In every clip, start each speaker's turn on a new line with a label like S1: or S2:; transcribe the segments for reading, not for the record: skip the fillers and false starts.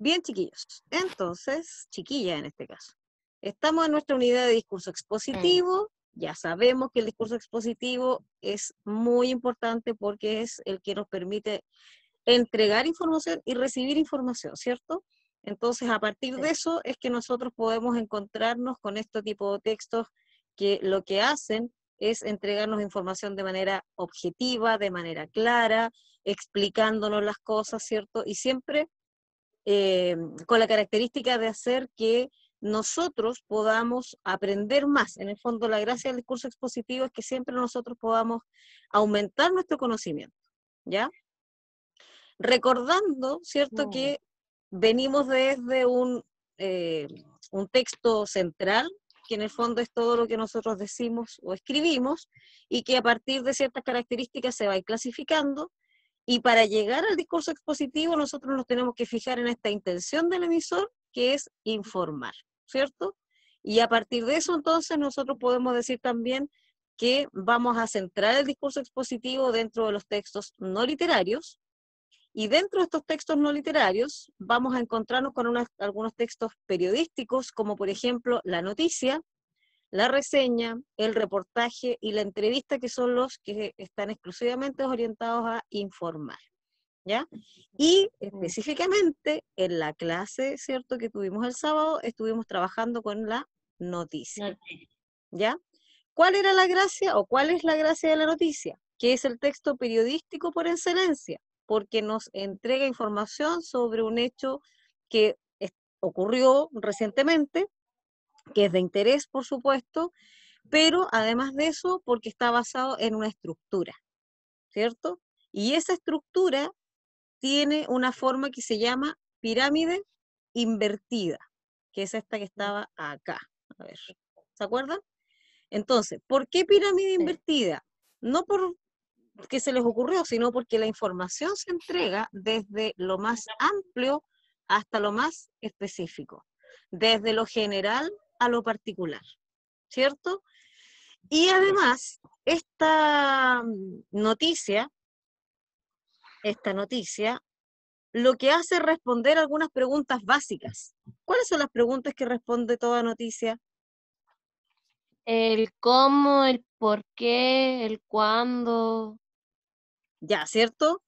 S1: Bien, chiquillos. Entonces, chiquilla en este caso. Estamos en nuestra unidad de discurso expositivo. Ya sabemos que el discurso expositivo es muy importante porque es el que nos permite entregar información y recibir información, ¿cierto? Entonces, a partir de eso es que nosotros podemos encontrarnos con este tipo de textos que lo que hacen es entregarnos información de manera objetiva, de manera clara, explicándonos las cosas, ¿cierto? Y siempre con la característica de hacer que nosotros podamos aprender más. En el fondo, la gracia del discurso expositivo es que siempre nosotros podamos aumentar nuestro conocimiento, ¿ya? Recordando, ¿cierto?, que venimos desde un texto central, que en el fondo es todo lo que nosotros decimos o escribimos, y que a partir de ciertas características se va a ir clasificando, y para llegar al discurso expositivo nosotros nos tenemos que fijar en esta intención del emisor, que es informar, ¿cierto? Y a partir de eso entonces nosotros podemos decir también que vamos a centrar el discurso expositivo dentro de los textos no literarios, y dentro de estos textos no literarios vamos a encontrarnos con algunos textos periodísticos, como por ejemplo la noticia, la reseña, el reportaje y la entrevista, que son los que están exclusivamente orientados a informar, ¿ya? Y específicamente en la clase, ¿cierto?, que tuvimos el sábado, estuvimos trabajando con la noticia, ¿ya? ¿Cuál era la gracia o cuál es la gracia de la noticia? Que es el texto periodístico por excelencia, porque nos entrega información sobre un hecho que ocurrió recientemente, que es de interés, por supuesto, pero además de eso, porque está basado en una estructura, ¿cierto? Y esa estructura tiene una forma que se llama pirámide invertida, que es esta que estaba acá. A ver, ¿se acuerdan? Entonces, ¿por qué pirámide invertida? No porque se les ocurrió, sino porque la información se entrega desde lo más amplio hasta lo más específico, desde lo general a lo particular, ¿cierto? Y además, esta noticia, lo que hace es responder algunas preguntas básicas. ¿Cuáles son las preguntas que responde toda noticia?
S2: El cómo, el por qué, el cuándo.
S1: Ya, ¿cierto?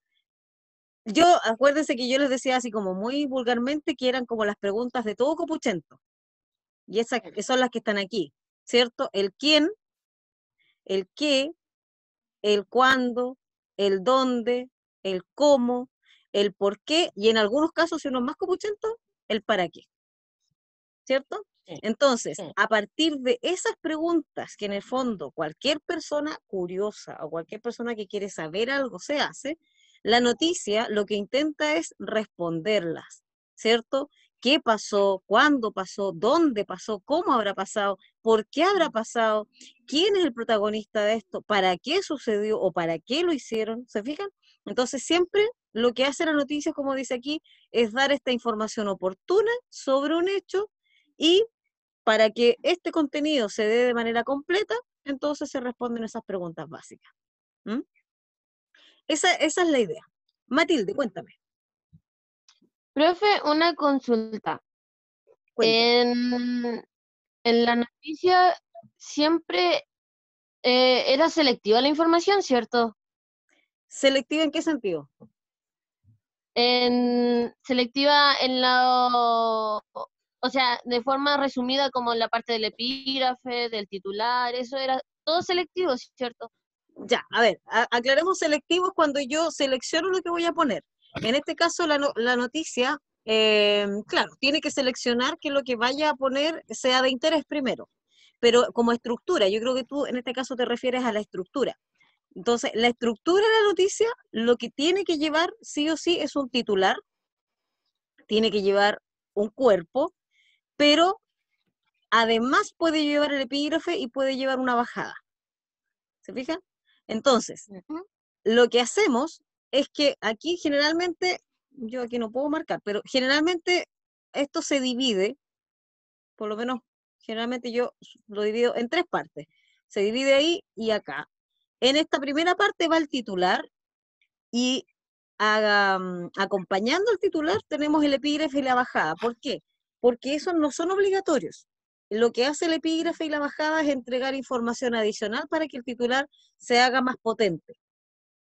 S1: Acuérdense que yo les decía así como muy vulgarmente que eran como las preguntas de todo copuchento. Y esas que son las que están aquí, ¿cierto? El quién, el qué, el cuándo, el dónde, el cómo, el por qué, y en algunos casos, si uno es más copuchento, el para qué, ¿cierto? Entonces, a partir de esas preguntas que en el fondo cualquier persona curiosa o cualquier persona que quiere saber algo se hace, la noticia lo que intenta es responderlas, ¿cierto? ¿Qué pasó? ¿Cuándo pasó? ¿Dónde pasó? ¿Cómo habrá pasado? ¿Por qué habrá pasado? ¿Quién es el protagonista de esto? ¿Para qué sucedió o para qué lo hicieron? ¿Se fijan? Entonces siempre lo que hace la noticia, como dice aquí, es dar esta información oportuna sobre un hecho, y para que este contenido se dé de manera completa, entonces se responden esas preguntas básicas. ¿Mm? Esa es la idea. Matilde, cuéntame.
S2: Profe, una consulta.
S1: Cuéntame.
S2: En la noticia siempre era selectiva la información, ¿cierto?
S1: ¿Selectiva en qué sentido?
S2: Selectiva en o sea, de forma resumida como en la parte del epígrafe, del titular, eso era todo selectivo, ¿cierto?
S1: Ya, a ver, aclaremos selectivos cuando yo selecciono lo que voy a poner. En este caso, la noticia, claro, tiene que seleccionar que lo que vaya a poner sea de interés primero, pero como estructura, yo creo que tú en este caso te refieres a la estructura. Entonces, la estructura de la noticia, lo que tiene que llevar sí o sí es un titular, tiene que llevar un cuerpo, pero además puede llevar el epígrafe y puede llevar una bajada. ¿Se fijan? Entonces, lo que hacemos es que aquí generalmente, yo aquí no puedo marcar, pero generalmente esto se divide, por lo menos generalmente yo lo divido en tres partes. Se divide ahí y acá. En esta primera parte va el titular, y acompañando al titular tenemos el epígrafe y la bajada. ¿Por qué? Porque esos no son obligatorios. Lo que hace el epígrafe y la bajada es entregar información adicional para que el titular se haga más potente,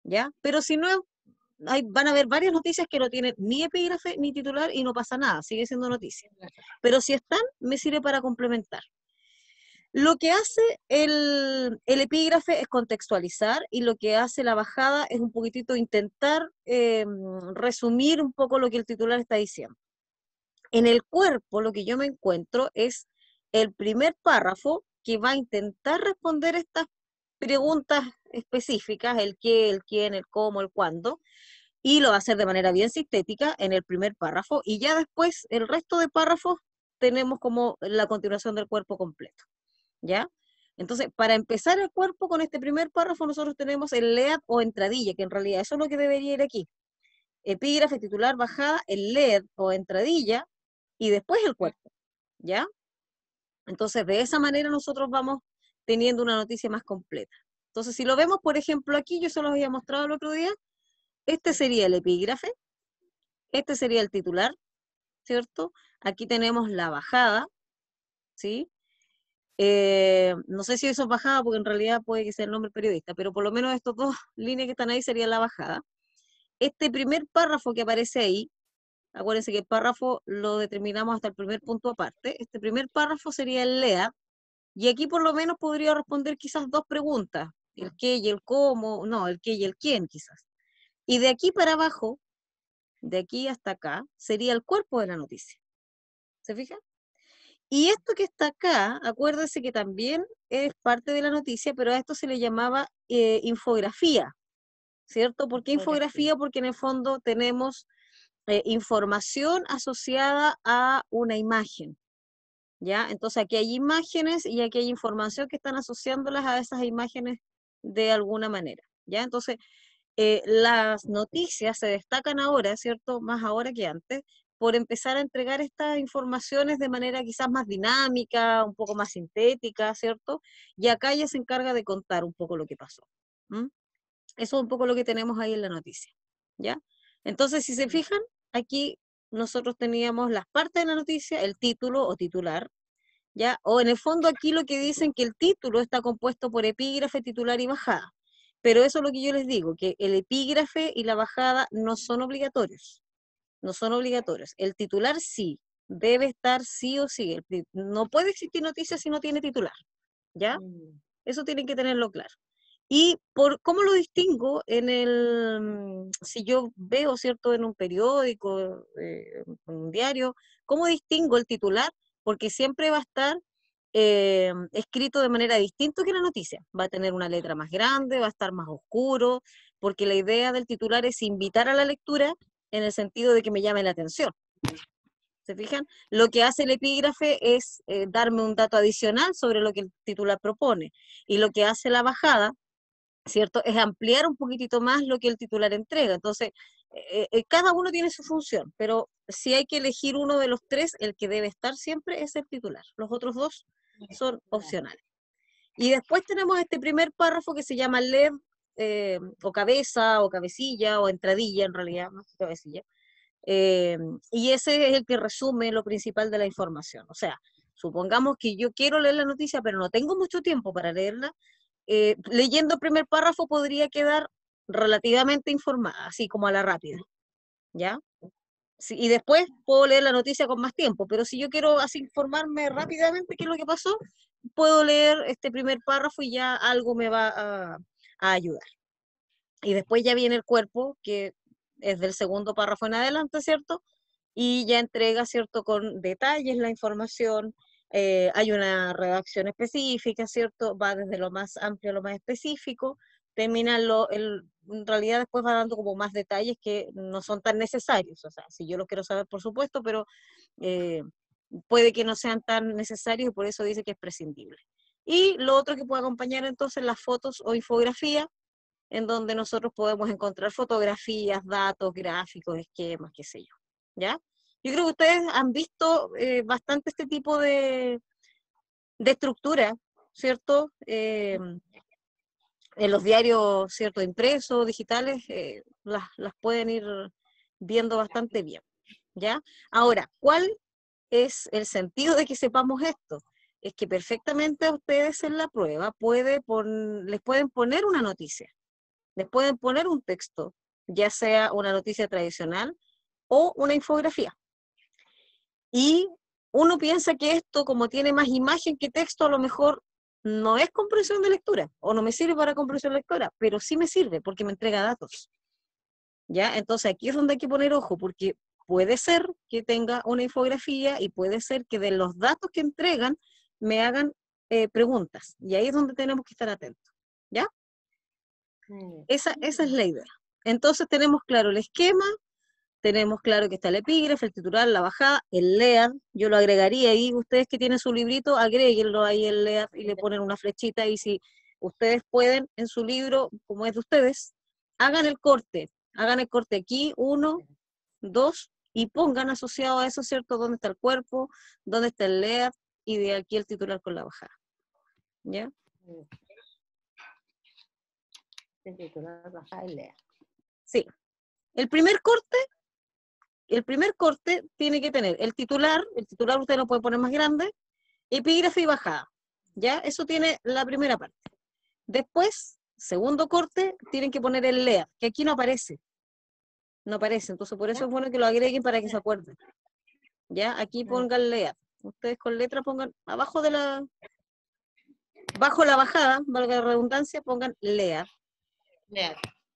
S1: ¿ya? Pero si no, van a haber varias noticias que no tienen ni epígrafe ni titular y no pasa nada, sigue siendo noticia. Pero si están, me sirve para complementar. Lo que hace el epígrafe es contextualizar y lo que hace la bajada es un poquitito intentar resumir un poco lo que el titular está diciendo. En el cuerpo lo que yo me encuentro es el primer párrafo que va a intentar responder estas preguntas específicas, el qué, el quién, el cómo, el cuándo, y lo va a hacer de manera bien sintética en el primer párrafo, y ya después el resto de párrafos tenemos como la continuación del cuerpo completo, ¿ya? Entonces, para empezar el cuerpo con este primer párrafo, nosotros tenemos el lead o entradilla, que en realidad eso es lo que debería ir aquí. Epígrafe, titular, bajada, el lead o entradilla, y después el cuerpo, ¿ya? Entonces, de esa manera nosotros vamos teniendo una noticia más completa. Entonces, si lo vemos, por ejemplo, aquí, yo se los había mostrado el otro día, este sería el epígrafe, este sería el titular, ¿cierto? Aquí tenemos la bajada, ¿sí? No sé si eso es bajada, porque en realidad puede que sea el nombre del periodista, pero por lo menos estos dos líneas que están ahí serían la bajada. Este primer párrafo que aparece ahí, acuérdense que el párrafo lo determinamos hasta el primer punto aparte, este primer párrafo sería el lead, y aquí por lo menos podría responder quizás dos preguntas, el qué y el cómo, no, el qué y el quién quizás. Y de aquí para abajo, de aquí hasta acá, sería el cuerpo de la noticia. ¿Se fijan? Y esto que está acá, acuérdense que también es parte de la noticia, pero a esto se le llamaba infografía, ¿cierto? ¿Por qué infografía? Porque en el fondo tenemos información asociada a una imagen, ¿ya? Entonces aquí hay imágenes y aquí hay información que están asociándolas a esas imágenes de alguna manera, ¿ya? Entonces, las noticias se destacan ahora, ¿cierto? Más ahora que antes, por empezar a entregar estas informaciones de manera quizás más dinámica, un poco más sintética, ¿cierto? Y acá ya se encarga de contar un poco lo que pasó. ¿Mm? Eso es un poco lo que tenemos ahí en la noticia, ¿ya? Entonces, si se fijan, aquí nosotros teníamos las partes de la noticia, el título o titular, ¿ya? O en el fondo aquí lo que dicen que el título está compuesto por epígrafe, titular y bajada. Pero eso es lo que yo les digo, que el epígrafe y la bajada no son obligatorios. No son obligatorios. El titular sí, debe estar sí o sí. No puede existir noticia si no tiene titular, ¿ya? Eso tienen que tenerlo claro. Y por cómo lo distingo si yo veo, ¿cierto?, en un periódico, en un diario, ¿cómo distingo el titular? Porque siempre va a estar escrito de manera distinta que la noticia. Va a tener una letra más grande, va a estar más oscuro, porque la idea del titular es invitar a la lectura en el sentido de que me llame la atención. ¿Se fijan? Lo que hace el epígrafe es darme un dato adicional sobre lo que el titular propone. Y lo que hace la bajada, ¿cierto? Es ampliar un poquitito más lo que el titular entrega. Entonces, cada uno tiene su función, pero si hay que elegir uno de los tres, el que debe estar siempre es el titular. Los otros dos son opcionales. Y después tenemos este primer párrafo que se llama lead, o cabeza, o cabecilla, o entradilla en realidad, más que cabecilla. Y ese es el que resume lo principal de la información. O sea, supongamos que yo quiero leer la noticia, pero no tengo mucho tiempo para leerla, leyendo el primer párrafo podría quedar relativamente informada, así como a la rápida, ¿ya? Sí, y después puedo leer la noticia con más tiempo, pero si yo quiero así informarme rápidamente qué es lo que pasó, puedo leer este primer párrafo y ya algo me va a ayudar. Y después ya viene el cuerpo, que es del segundo párrafo en adelante, ¿cierto? Y ya entrega, ¿cierto?, con detalles la información, hay una redacción específica, ¿cierto? Va desde lo más amplio a lo más específico, termina en realidad después va dando como más detalles que no son tan necesarios, o sea, si yo lo quiero saber, por supuesto, pero eh, puede que no sean tan necesarios y por eso dice que es prescindible. Y lo otro que puede acompañar entonces las fotos o infografía, en donde nosotros podemos encontrar fotografías, datos, gráficos, esquemas, qué sé yo, ¿ya? Yo creo que ustedes han visto bastante este tipo de estructura, ¿cierto? en los diarios, ¿cierto?, impresos, digitales, las pueden ir viendo bastante bien, ¿ya? Ahora, ¿cuál es el sentido de que sepamos esto? Es que perfectamente a ustedes en la prueba les pueden poner una noticia, les pueden poner un texto, ya sea una noticia tradicional o una infografía. Y uno piensa que esto, como tiene más imagen que texto, a lo mejor no es comprensión de lectura, o no me sirve para comprensión de lectura, pero sí me sirve porque me entrega datos. ¿Ya? Entonces aquí es donde hay que poner ojo, porque puede ser que tenga una infografía y puede ser que de los datos que entregan me hagan preguntas. Y ahí es donde tenemos que estar atentos. ¿Ya? Esa es la idea. Entonces tenemos claro el esquema, tenemos claro que está el epígrafe, el titular, la bajada, el LEAD, yo lo agregaría ahí, ustedes que tienen su librito, agréguenlo ahí el LEAD y le ponen una flechita y si ustedes pueden en su libro, como es de ustedes, hagan el corte aquí, 1, 2, y pongan asociado a eso, ¿cierto? ¿Dónde está el cuerpo? ¿Dónde está el LEAD? Y de aquí el titular con la bajada. ¿Ya?
S3: El titular, bajada y LEAD.
S1: Sí. El primer corte tiene que tener el titular usted lo puede poner más grande, epígrafe y bajada, ¿ya? Eso tiene la primera parte. Después, segundo corte, tienen que poner el LEA, que aquí no aparece, entonces por eso es bueno que lo agreguen para que se acuerden, ¿ya? Aquí pongan LEA, ustedes con letra pongan, bajo la bajada, valga la redundancia, pongan LEA,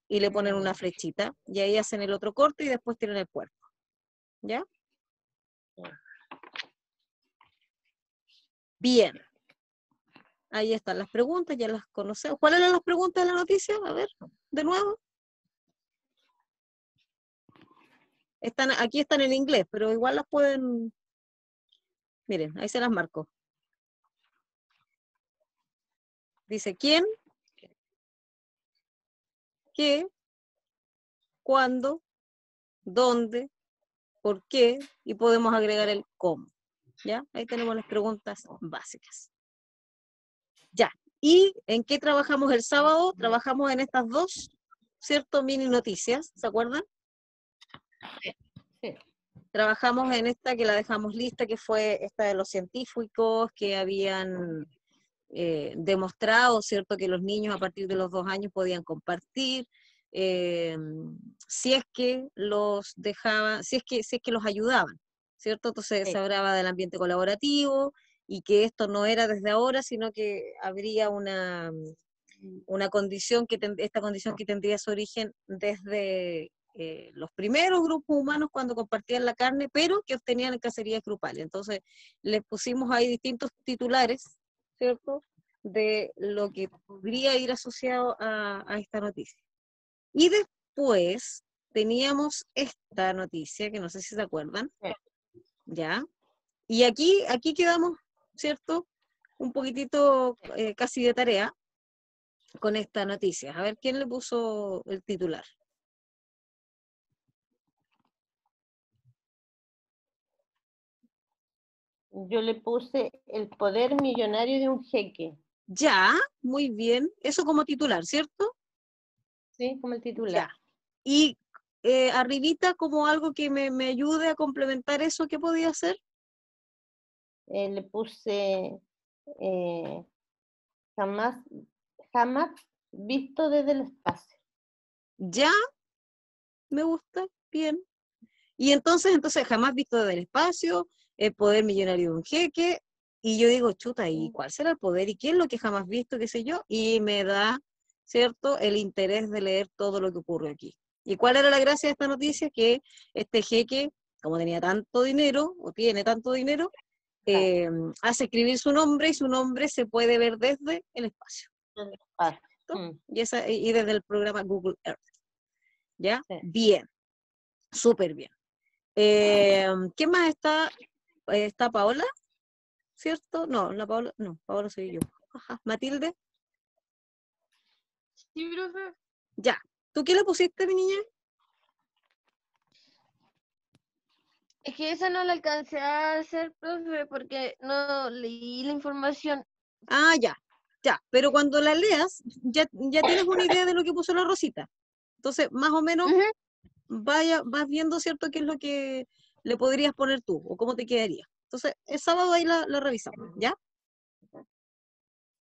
S1: y le ponen una flechita, y ahí hacen el otro corte y después tienen el cuerpo, ¿ya? Bien. Ahí están las preguntas, ya las conocemos. ¿Cuáles eran las preguntas de la noticia? A ver, de nuevo. Aquí están en inglés, pero igual las pueden... Miren, ahí se las marco. Dice, ¿quién? ¿Qué? ¿Cuándo? ¿Dónde? ¿Por qué? Y podemos agregar el cómo. ¿Ya? Ahí tenemos las preguntas básicas. Ya. ¿Y en qué trabajamos el sábado? Trabajamos en estas dos, ¿cierto? Mini noticias, ¿se acuerdan?
S3: Sí.
S1: Trabajamos en esta que la dejamos lista, que fue esta de los científicos que habían demostrado, ¿cierto?, que los niños a partir de los 2 años podían compartir, si es que los dejaban, si es que los ayudaban, ¿cierto? Entonces se hablaba del ambiente colaborativo y que esto no era desde ahora, sino que habría una condición esta condición que tendría su origen desde los primeros grupos humanos cuando compartían la carne, pero que obtenían en cacerías grupales. Entonces, les pusimos ahí distintos titulares, ¿cierto?, de lo que podría ir asociado a esta noticia. Y después teníamos esta noticia, que no sé si se acuerdan, ¿ya? Y aquí quedamos, ¿cierto?, un poquitito casi de tarea, con esta noticia. A ver, ¿quién le puso el titular?
S3: Yo le puse el poder millonario de un jeque.
S1: Ya, muy bien. Eso como titular, ¿cierto?
S3: Sí, como el titular.
S1: Ya. Y arribita como algo que me ayude a complementar eso, ¿qué podía hacer?
S3: Le puse jamás visto desde el espacio.
S1: Ya, me gusta, bien. Y entonces jamás visto desde el espacio, el poder millonario de un jeque, y yo digo, chuta, ¿y cuál será el poder? ¿Y qué es lo que jamás visto, qué sé yo? Y me da, ¿cierto?, el interés de leer todo lo que ocurre aquí. ¿Y cuál era la gracia de esta noticia? Que este jeque, como tenía tanto dinero, o tiene tanto dinero, hace escribir su nombre, y su nombre se puede ver desde el espacio. Y desde el programa Google Earth. ¿Ya? Sí. Bien, súper bien. ¿Qué más está? ¿Está Paola? ¿Cierto? No, Paola soy yo. Ajá. ¿Matilde?
S2: Sí, profe.
S1: Ya. ¿Tú qué le pusiste, mi niña?
S2: Es que esa no la alcancé a hacer, profe, porque no leí la información.
S1: Ah, ya. Ya, pero cuando la leas, ya tienes una idea de lo que puso la Rosita. Entonces, más o menos,
S2: Ujú.
S1: vas viendo, ¿cierto?, qué es lo que le podrías poner tú, o cómo te quedaría. Entonces, el sábado ahí la revisamos, ¿ya?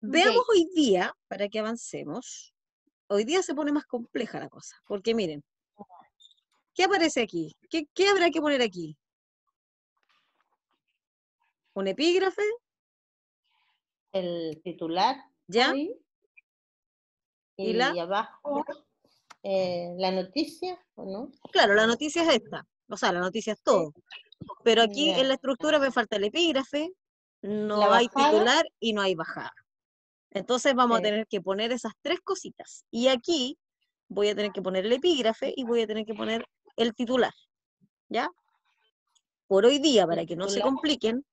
S1: Veamos
S2: Ok.
S1: hoy día, para que avancemos. Hoy día se pone más compleja la cosa, porque miren, ¿qué aparece aquí? ¿Qué habrá que poner aquí? ¿Un epígrafe?
S3: El titular
S1: ¿Ya?
S3: ahí
S1: ¿Y la?
S3: y abajo la noticia, ¿o no?
S1: Claro, la noticia es esta. O sea, la noticia es
S3: Sí.
S1: todo. Pero aquí en
S3: Ya.
S1: la estructura me falta el epígrafe,
S3: La
S1: no hay
S3: bajada,
S1: titular y no hay bajada. Entonces vamos a
S3: sí.
S1: tener que poner esas tres cositas. Y aquí voy a tener que poner el epígrafe y voy a tener que poner el titular. ¿Ya? Por hoy día, para
S3: El
S1: que no se
S3: titular,
S1: compliquen,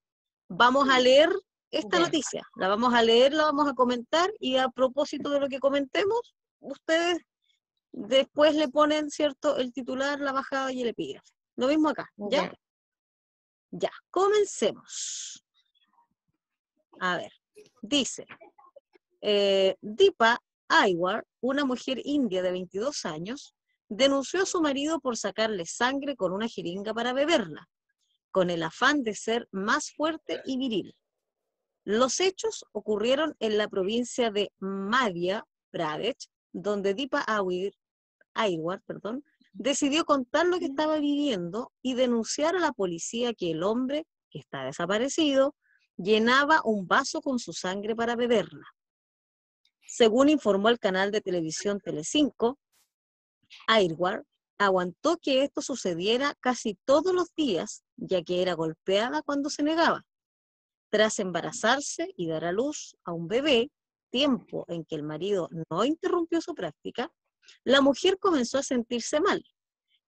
S1: vamos a leer esta
S3: ya.
S1: noticia. La vamos a leer, la vamos a comentar y a propósito de lo que comentemos, ustedes después le ponen, ¿cierto?, el titular, la bajada y el epígrafe. Lo mismo acá, ¿ya?
S3: Ya.
S1: Ya, comencemos. A ver, dice, Deepa Aiwar, una mujer india de 22 años, denunció a su marido por sacarle sangre con una jeringa para beberla, con el afán de ser más fuerte y viril. Los hechos ocurrieron en la provincia de Madhya Pradesh, donde Deepa Aiwar, decidió contar lo que estaba viviendo y denunciar a la policía que el hombre, que está desaparecido, llenaba un vaso con su sangre para beberla. Según informó el canal de televisión Telecinco, Aiwar aguantó que esto sucediera casi todos los días, ya que era golpeada cuando se negaba. Tras embarazarse y dar a luz a un bebé, tiempo en que el marido no interrumpió su práctica, la mujer comenzó a sentirse mal.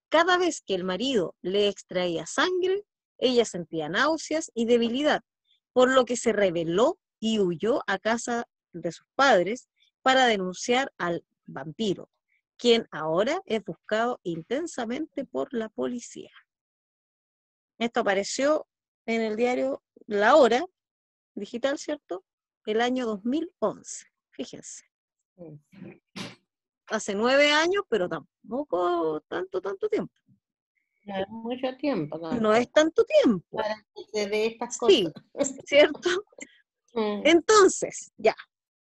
S1: Cada vez que el marido le extraía sangre, ella sentía náuseas y debilidad, por lo que se rebeló y huyó a casa de sus padres para denunciar al vampiro, quien ahora es buscado intensamente por la policía. Esto apareció en el diario La Hora digital, ¿cierto? El año 2011. Fíjense. Hace 9 años, pero tampoco tanto tiempo.
S3: No es mucho tiempo,
S1: No es tanto tiempo.
S3: para que se dé estas
S1: Sí,
S3: cosas.
S1: ¿cierto? Entonces, ya,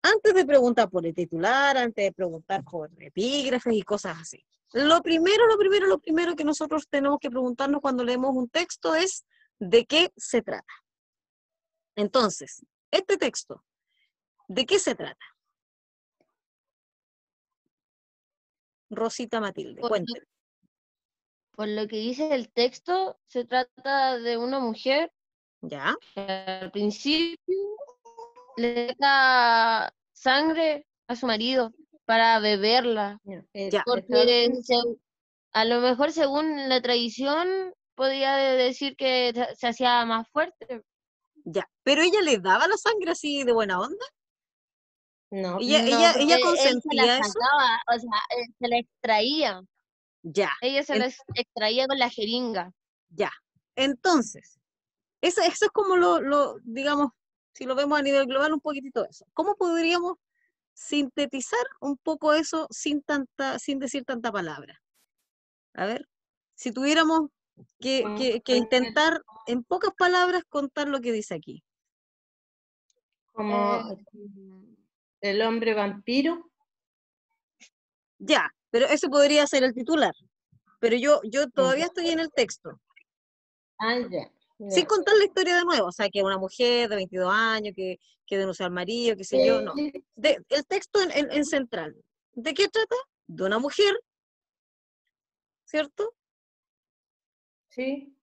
S1: antes de preguntar por el titular, antes de preguntar por epígrafes y cosas así, lo primero que nosotros tenemos que preguntarnos cuando leemos un texto es ¿de qué se trata? Entonces, este texto, ¿de qué se trata? Rosita Matilde,
S2: Por lo,
S1: cuénteme.
S2: por lo que dice el texto, se trata de una mujer
S1: ¿Ya?
S2: que al principio le da sangre a su marido para beberla,
S1: Ya.
S2: porque a lo mejor según la tradición podía decir que se hacía más fuerte.
S1: Ya, pero ella le daba la sangre así de buena onda.
S3: No,
S2: No,
S1: Ella
S2: porque él se la
S1: consentía eso.
S2: sacaba, o sea, se la extraía.
S1: Ya,
S2: Ella se la extraía con la jeringa.
S1: ya. Entonces, eso es como digamos, si lo vemos a nivel global, un poquitito eso. ¿Cómo podríamos sintetizar un poco eso sin decir tanta palabra? A ver, si tuviéramos que intentar en pocas palabras contar lo que dice aquí.
S3: como el hombre vampiro.
S1: Ya, pero eso podría ser el titular. Pero yo todavía estoy en el texto.
S3: Ah, ya.
S1: Sin contar la historia de nuevo, o sea, que una mujer de 22 años que denunció al marido, qué sé yo, no. El texto en central. ¿De qué trata? De una mujer, ¿cierto?
S3: Sí,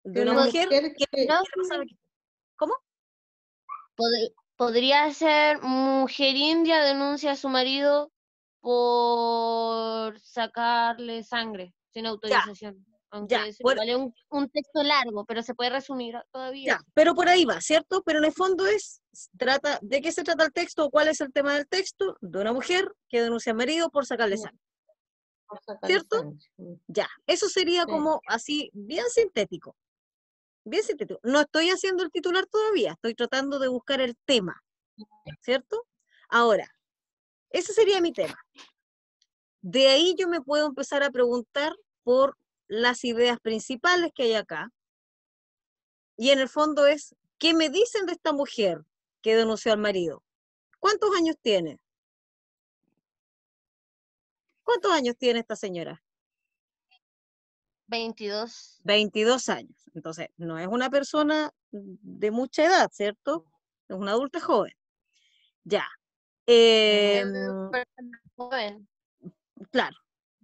S1: De
S3: de
S1: una
S3: una
S1: mujer
S3: mujer
S1: que
S3: que
S2: No,
S1: no sabe qué. ¿Cómo?
S2: podría ser mujer india denuncia a su marido por sacarle sangre sin
S1: Ya,
S2: autorización.
S1: ya,
S2: Aunque igual es un texto largo, pero se puede resumir
S1: ya,
S2: todavía.
S1: pero por ahí va, ¿cierto? Pero en el fondo ¿de qué se trata el texto o cuál es el tema del texto? De una mujer que denuncia al marido por sacarle sangre,
S3: por sacarle
S1: ¿cierto?
S3: sangre.
S1: Ya, eso sería
S3: Sí.
S1: como así, bien sintético. Bien sintético. No estoy haciendo el titular todavía, estoy tratando de buscar el tema, ¿cierto? Ahora, ese sería mi tema. De ahí yo me puedo empezar a preguntar por las ideas principales que hay acá. Y en el fondo es, ¿qué me dicen de esta mujer que denunció al marido? ¿Cuántos años tiene? ¿Cuántos años tiene esta señora?
S2: 22.
S1: 22 años. Entonces, no es una persona de mucha edad, ¿cierto? Es una adulta joven. Ya.
S2: Joven.
S1: Claro.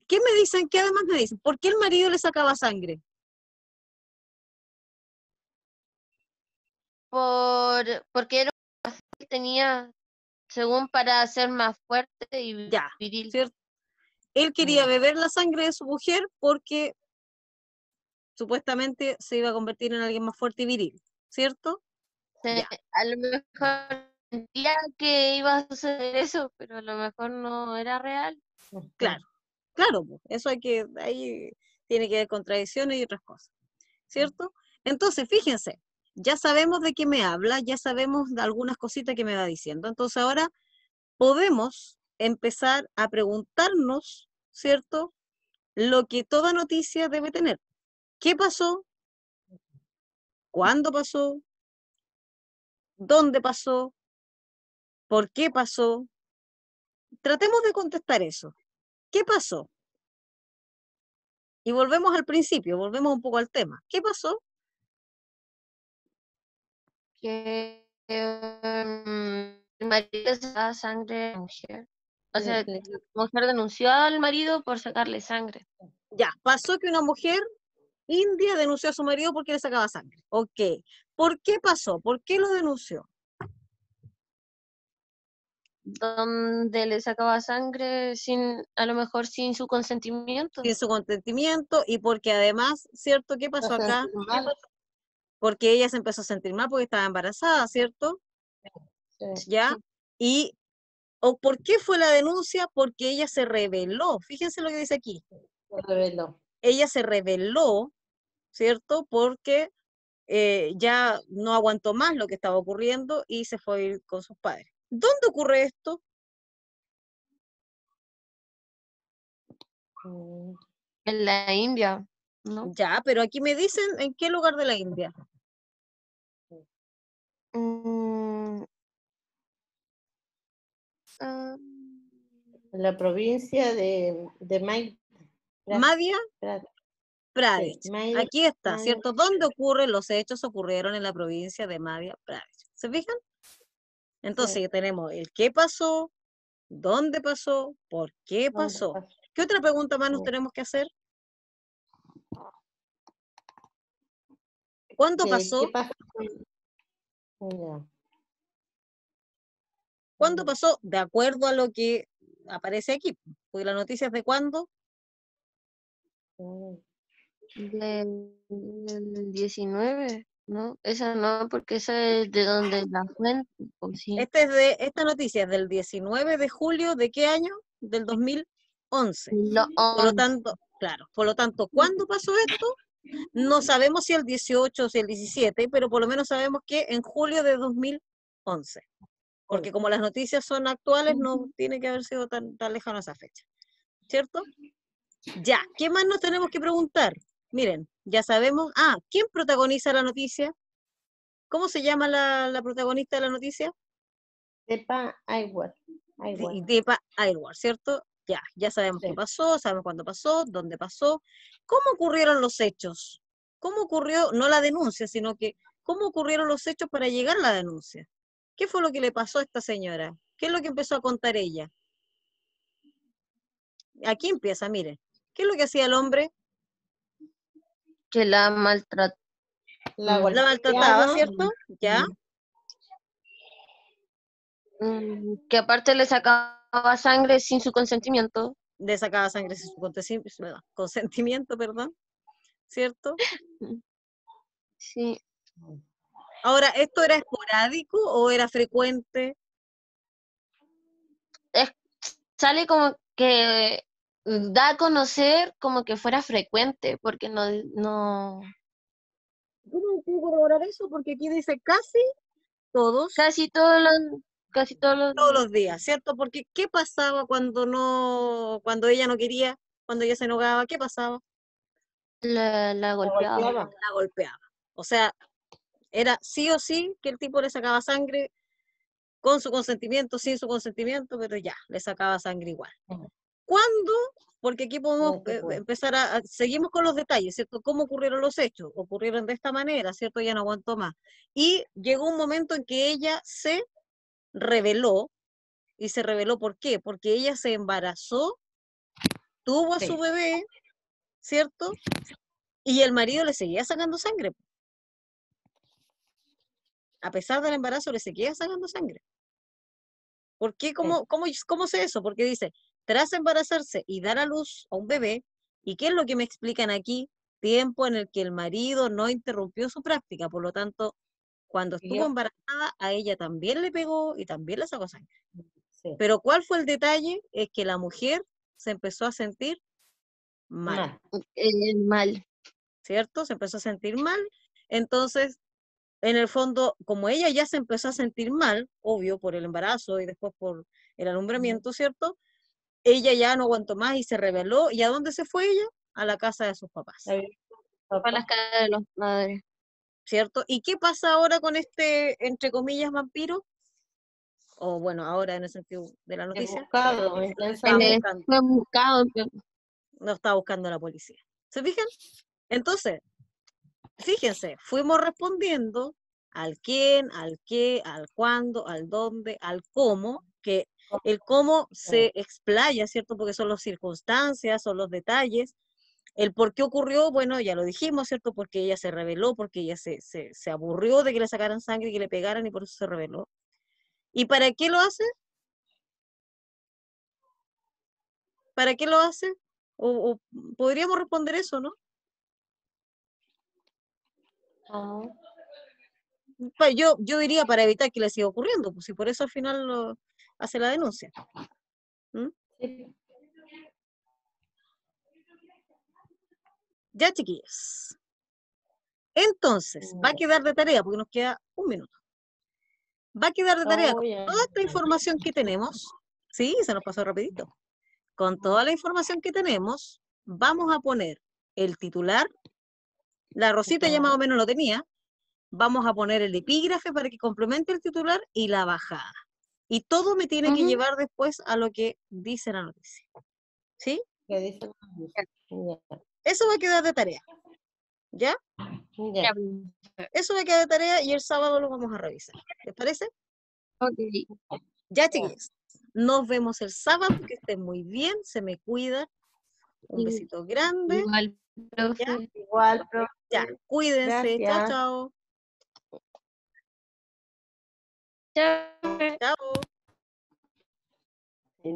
S1: ¿Qué me dicen? ¿Qué además me dicen? ¿Por qué el marido le sacaba sangre?
S2: Porque era que tenía, según para ser más fuerte y
S1: Ya,
S2: viril.
S1: ¿cierto? Él quería beber la sangre de su mujer porque supuestamente se iba a convertir en alguien más fuerte y viril, ¿cierto? Ya.
S2: A lo mejor sentía que iba a suceder eso, pero a lo mejor no era real.
S1: Claro, claro, pues, eso ahí tiene que haber contradicciones y otras cosas, ¿cierto? Entonces, fíjense, ya sabemos de qué me habla, ya sabemos de algunas cositas que me va diciendo. Entonces ahora podemos empezar a preguntarnos, ¿cierto? Lo que toda noticia debe tener. ¿Qué pasó? ¿Cuándo pasó? ¿Dónde pasó? ¿Por qué pasó? Tratemos de contestar eso. ¿Qué pasó? Y volvemos al principio, volvemos un poco al tema. ¿Qué pasó?
S2: Que el marido sacaba sangre a la mujer. O sea, la mujer denunció al marido por sacarle sangre.
S1: Ya, pasó que una mujer india denunció a su marido porque le sacaba sangre. Ok. ¿Por qué pasó? ¿Por qué lo denunció?
S2: Donde le sacaba sangre a lo mejor sin su consentimiento.
S1: Sin su consentimiento y porque además, ¿cierto? ¿Qué pasó acá? Porque ella se empezó a sentir mal porque estaba embarazada, ¿cierto? ¿Ya?
S2: Sí.
S1: ¿O por qué fue la denuncia? Porque ella se rebeló. Fíjense lo que dice aquí.
S3: Se reveló.
S1: Ella se rebeló, ¿cierto? Porque ya no aguantó más lo que estaba ocurriendo y se fue a ir con sus padres. ¿Dónde ocurre esto?
S2: En la India, ¿no?
S1: Ya, pero aquí me dicen en qué lugar de la India.
S2: Mm, ah,
S3: En la provincia de
S1: Madhya
S3: Pradesh.
S1: Pradesh.
S3: Sí, Madhya
S1: Aquí está,
S3: Pradesh.
S1: ¿cierto? ¿Dónde ocurren los hechos? Ocurrieron en la provincia de Madhya Pradesh. ¿Se fijan? Entonces
S3: Sí.
S1: tenemos el qué pasó, dónde pasó, por qué
S3: ¿Dónde
S1: pasó.
S3: pasó?
S1: ¿Qué otra pregunta más nos
S3: Sí.
S1: tenemos que hacer? ¿Cuándo
S3: ¿Qué
S1: pasó?
S3: pasó? Ya.
S1: ¿Cuándo pasó? De acuerdo a lo que aparece aquí. Porque la noticia es de cuándo.
S2: del 19, ¿no? Esa no, porque esa es de donde la fuente, o sí.
S1: Esta noticia es del 19 de julio, ¿de qué año? Del 2011. Por lo tanto, claro, por lo tanto, ¿cuándo pasó esto? No sabemos si el 18 o si el 17, pero por lo menos sabemos que en julio de 2011. Porque como las noticias son actuales, no tiene que haber sido tan lejano esa fecha. ¿Cierto? Ya, ¿qué más nos tenemos que preguntar? Miren, ya sabemos. ¿Quién protagoniza la noticia? ¿Cómo se llama la protagonista de la noticia?
S3: Deepa Aywar.
S1: Deepa Aywar, ¿cierto? Ya sabemos qué pasó, sabemos cuándo pasó, dónde pasó. ¿Cómo ocurrieron los hechos? ¿Cómo ocurrió, no la denuncia, sino que cómo ocurrieron los hechos para llegar a la denuncia? ¿Qué fue lo que le pasó a esta señora? ¿Qué es lo que empezó a contar ella? Aquí empieza, miren. ¿Qué es lo que hacía el hombre?
S2: Que la maltrató.
S3: La
S1: La maltrataba,
S3: golpeaba.
S1: ¿cierto? ¿Ya?
S2: Que aparte le sacaba sangre sin su consentimiento.
S1: Le sacaba sangre sin su consentimiento, perdón, ¿cierto?
S2: Sí.
S1: Ahora, ¿esto era esporádico o era frecuente?
S2: Sale como que da a conocer como que fuera frecuente, porque no
S1: Yo no puedo corroborar eso porque aquí dice casi todos
S2: casi todos los casi todos los
S1: todos
S2: días.
S1: los días, ¿cierto? Porque ¿qué pasaba cuando ella no quería, cuando ella se enojaba? ¿Qué pasaba?
S2: La
S3: La
S2: golpeaba.
S3: golpeaba.
S1: La golpeaba. O sea, era sí o sí que el tipo le sacaba sangre con su consentimiento, sin su consentimiento, pero ya, le sacaba sangre igual. ¿Cuándo? Porque aquí podemos
S3: No se puede.
S1: empezar seguimos con los detalles, ¿cierto? ¿Cómo ocurrieron los hechos? Ocurrieron de esta manera, ¿cierto? Ya no aguantó más. Y llegó un momento en que ella se rebeló, y se rebeló ¿por qué? Porque ella se embarazó, tuvo a
S3: Sí.
S1: su bebé, ¿cierto? Y el marido le seguía sacando sangre. A pesar del embarazo, le seguía sacando sangre. ¿Por qué? ¿Cómo sé eso? Porque dice, tras embarazarse y dar a luz a un bebé, ¿y qué es lo que me explican aquí? Tiempo en el que el marido no interrumpió su práctica, por lo tanto, cuando estuvo
S3: Siguió.
S1: embarazada, a ella también le pegó y también le sacó sangre.
S3: Sí.
S1: Pero ¿cuál fue el detalle? Es que la mujer se empezó a sentir mal,
S3: Mal.
S2: Mal.
S1: ¿cierto? Se empezó a sentir mal. Entonces, en el fondo, como ella ya se empezó a sentir mal, obvio, por el embarazo y después por el alumbramiento, ¿cierto? Ella ya no aguantó más y se rebeló. ¿Y a dónde se fue ella? A la casa de sus papás,
S3: Ahí,
S2: Para las
S3: papá.
S2: caras de los padres.
S1: ¿cierto? ¿Y qué pasa ahora con este, entre comillas, vampiro? O bueno, ahora en el sentido de la
S3: He
S1: noticia,
S3: buscado
S1: lo está
S3: intensamente.
S1: buscando,
S2: Fue buscado.
S1: lo está buscando la policía. ¿Se fijan? Entonces, fíjense, fuimos respondiendo al quién, al qué, al cuándo, al dónde, al cómo, que el cómo se explaya, ¿cierto? Porque son las circunstancias, son los detalles. El por qué ocurrió, bueno, ya lo dijimos, ¿cierto? Porque ella se rebeló, porque ella se aburrió de que le sacaran sangre y que le pegaran y por eso se rebeló. ¿Y para qué lo hace? ¿Para qué lo hace? O podríamos responder eso, ¿no?
S3: Ah,
S1: Yo diría para evitar que le siga ocurriendo, pues si por eso al final hace la denuncia. ¿Mm?
S3: sí.
S1: Ya, chiquillos. Entonces, va a quedar de tarea, porque nos queda un minuto. Va a quedar de tarea
S3: Oh,
S1: con
S3: ya.
S1: toda esta información que tenemos. Sí, se nos pasó rapidito. Con toda la información que tenemos, vamos a poner el titular. La Rosita ya más o menos lo tenía. Vamos a poner el epígrafe para que complemente el titular y la bajada. Y todo me tiene que
S2: Ujú.
S1: llevar después a lo que dice la noticia. ¿Sí?
S3: ¿Qué dice? Ya.
S1: Eso va a quedar de tarea. ¿Ya?
S3: Ya.
S1: Eso va a quedar de tarea y el sábado lo vamos a revisar. ¿Les parece?
S2: Ok.
S1: Ya, chiquillos. Nos vemos el sábado. Que estén muy bien. Se me cuida. Un besito grande.
S2: Igual,
S1: ¿Ya?
S2: profe.
S3: Igual, profe.
S1: Ya. Cuídense. Chao,
S3: Gracias.
S1: chao.
S2: Chao.
S1: Chao.
S3: Sí.